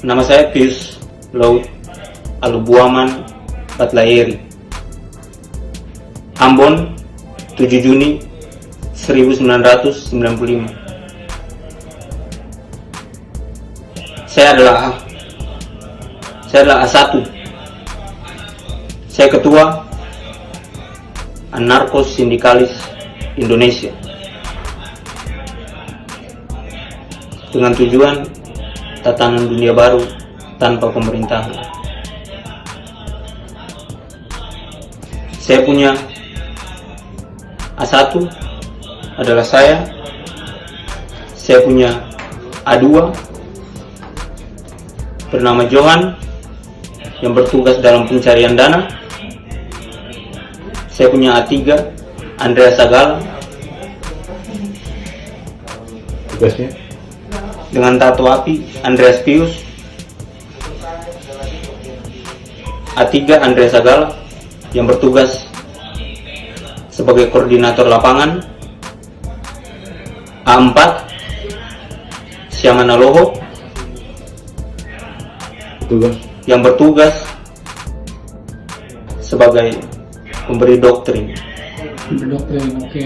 Nama saya Pius Laut Alubuaman Patlaeri, Ambon, 7 Juni 1995. Saya adalah A1. Saya ketua Anarkos Sindikalis Indonesia, dengan tujuan tatanan dunia baru tanpa pemerintahan. Saya punya A1 adalah saya punya A2 bernama Johan yang bertugas dalam pencarian dana. Saya punya A3 Andreas Sagala tugasnya dengan tato api Andreas Pius. A3 Andreas Sagala yang bertugas sebagai koordinator lapangan. A4 Syamana Loho tugas yang bertugas sebagai pemberi doktrin. Berdoktrin, oke.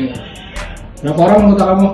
Berapa orang anggota kamu?